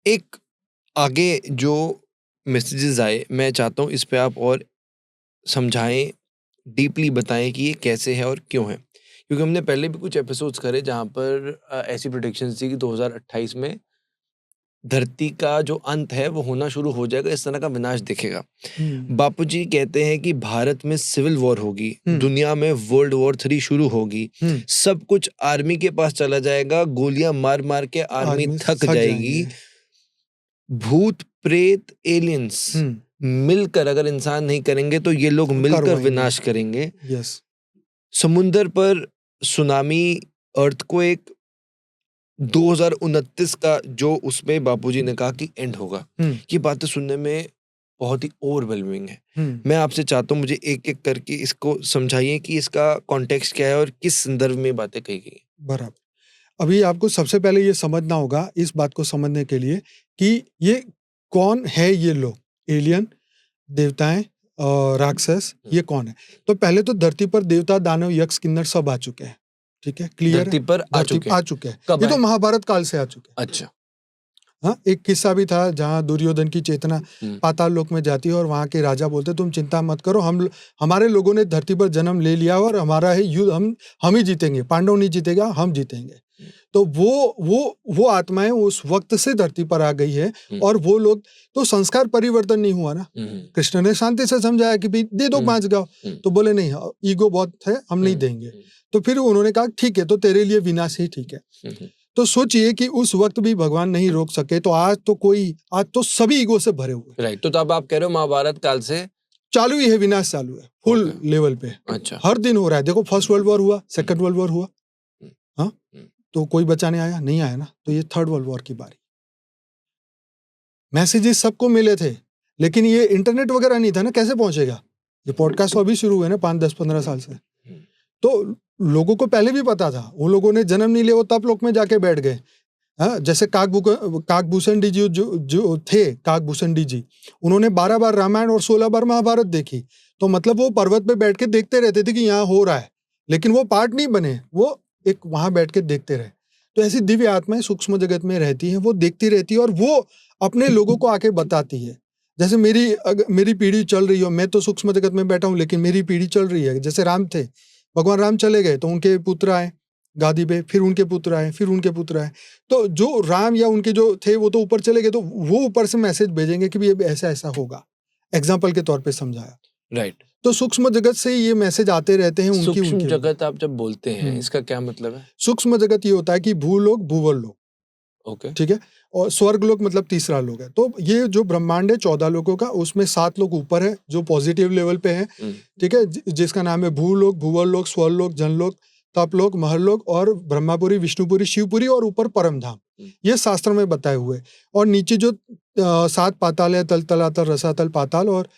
एक आगे जो मैसेजेस आए, मैं चाहता हूँ इस पे आप और समझाएं, डीपली बताएं कि ये कैसे है और क्यों है, क्योंकि हमने पहले भी कुछ एपिसोड्स करे जहाँ पर ऐसी प्रेडिक्शंस थी कि 2028 में धरती का जो अंत है वो होना शुरू हो जाएगा, इस तरह का विनाश दिखेगा। बापूजी कहते हैं कि भारत में सिविल वॉर होगी, दुनिया में वर्ल्ड वॉर 3 शुरू होगी, सब कुछ आर्मी के पास चला जाएगा, गोलियां मार मार के आर्मी थक जाएगी, भूत प्रेत एलियंस मिलकर अगर इंसान नहीं करेंगे तो ये लोग मिलकर विनाश करेंगे। समुंदर पर सुनामी, अर्थक्वेक, 2029 का जो उसमें बापूजी ने कहा कि एंड होगा, ये बातें सुनने में बहुत ही ओवरवेलमिंग है। मैं आपसे चाहता हूँ मुझे एक एक करके इसको समझाइए कि इसका कॉन्टेक्स्ट क्या है और किस संदर्भ में बातें कही गई। बराबर। अभी आपको सबसे पहले ये समझना होगा इस बात को समझने के लिए कि ये कौन है, ये लोग एलियन, देवताएं और राक्षस, ये कौन है। तो पहले तो धरती पर देवता, दानव, यक्ष, किन्नर सब आ चुके हैं, ठीक है, क्लियर। धरती पर आ चुके हैं। ये तो महाभारत काल से आ चुके हैं। अच्छा। हाँ, एक किस्सा भी था जहाँ दुर्योधन की चेतना पाताल लोक में जाती है और वहाँ के राजा बोलते तुम चिंता मत करो, हमारे लोगों ने धरती पर जन्म ले लिया और हमारा है युद्ध, हम ही जीतेंगे, पांडव नहीं जीतेगा, हम जीतेंगे। तो वो आत्माएं उस वक्त से धरती पर आ गई है और वो लोग, तो संस्कार परिवर्तन नहीं हुआ ना। कृष्ण ने शांति से समझाया कि भाई दे दो 5 गांव, तो बोले नहीं, ईगो बहुत है, हम नहीं देंगे। तो फिर उन्होंने कहा ठीक है, तो तेरे लिए विनाश ही ठीक है। तो सोचिए कि उस वक्त भी भगवान नहीं रोक सके, तो आज तो सभी ईगो से भरे हुए। राइट। तो तब आप कह रहे हो महाभारत काल से चालू ही है, विनाश चालू है फुल लेवल पे। अच्छा। हर दिन हो रहा है। देखो, फर्स्ट वर्ल्ड वॉर हुआ, सेकंड वर्ल्ड वॉर हुआ, हाँ, तो कोई बचाने आया नहीं, आया ना। तो ये थर्ड वर्ल्ड वॉर की बारी। मैसेजेस सबको मिले थे, लेकिन ये इंटरनेट वगैरह नहीं था ना, कैसे पहुंचेगा। ये पॉडकास्ट अभी शुरू हुए ना 5, 10, 15 साल से, तो लोगों को पहले भी पता था। उन लोगों ने जन्म नहीं लिया, वो तप लोक में जाके बैठ गए। हाँ, जैसे काकभूषण डी जी जो थे, काकभूषण डी जी, उन्होंने 12 बार रामायण और 16 बार महाभारत देखी। तो मतलब वो पर्वत पे बैठ के देखते रहते थे कि यहाँ हो रहा है, लेकिन वो पार्ट नहीं बने, वो एक वहां बैठ के देखते रहे। तो ऐसी दिव्य आत्माएं सूक्ष्म जगत में रहती हैं, वो देखती रहती है और वो अपने लोगों को आके बताती है। जैसे मेरी पीढ़ी चल रही हो, मैं तो सूक्ष्म जगत में बैठा हूँ, लेकिन मेरी पीढ़ी चल रही है। जैसे राम थे, भगवान राम चले गए तो उनके पुत्र आए गादी पे, फिर उनके पुत्र आए, फिर उनके पुत्र आए। तो जो राम या उनके जो थे वो तो ऊपर चले गए, तो वो ऊपर से मैसेज भेजेंगे कि भी ऐसा ऐसा होगा, एग्जाम्पल के तौर पे समझाया। राइट। तो सूक्ष्म जगत से ये मैसेज आते रहते हैं। सूक्ष्म जगत आप जब बोलते हैं, इसका क्या मतलब है? सूक्ष्म जगत ये होता है कि भूलोक, भूवल लोक, ओके, ठीक है, और स्वर्ग लोक मतलब तीसरा लोक है। तो ये जो ब्रह्मांड है 14 लोकों का, उसमें 7 लोग ऊपर है जो पॉजिटिव लेवल पे है, ठीक है, जिसका नाम है भूलोक, भूवल लोक, स्वर्लोक, जनलोक, तपलोक, महरलोक और ब्रह्मापुरी, विष्णुपुरी, शिवपुरी और ऊपर परम धाम। ये शास्त्र में बताए हुए। और नीचे जो 7 पाताल है, तल, तलातल, रसातल, पाताल, और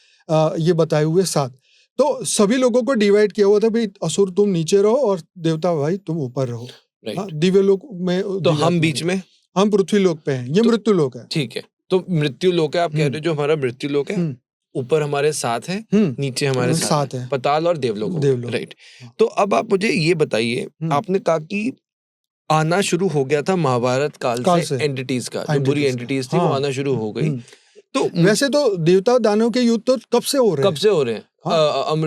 ये बताए हुए 7। तो सभी लोगों को डिवाइड किया हुआ था, भाई असुर तुम नीचे रहो और देवता भाई तुम ऊपर रहो। दिव्य लोक में तो हम बीच में, हम पृथ्वी लोक पे हैं, ये तो मृत्यु लोक है। ठीक है, तो मृत्यु लोक है, आप कह रहे हो जो हमारा मृत्यु लोक है, ऊपर हमारे 7 है, नीचे हमारे 7 है, पताल और देवलोक। राइट। तो अब आप मुझे ये बताइए, आपने कहा कि आना शुरू हो गया था महाभारत काल से एंटिटीज का, जो बुरी एंटिटीज थी वो आना शुरू हो गई। तो वैसे तो देवता दानव के युद्ध तो कब से हो रहे हैं,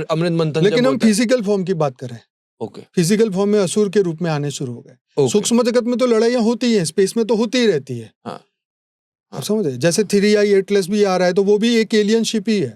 अमृत मंथन, लेकिन हम फिजिकल फॉर्म की बात करें। ओके, फिजिकल फॉर्म में असुर के रूप में आने शुरू हो गए। सूक्ष्म जगत में तो लड़ाइयां होती हैं, स्पेस में तो होती ही रहती है। आप समझे, जैसे 3i8+ भी आ रहा है, तो वो भी एक एलियन शिप ही है।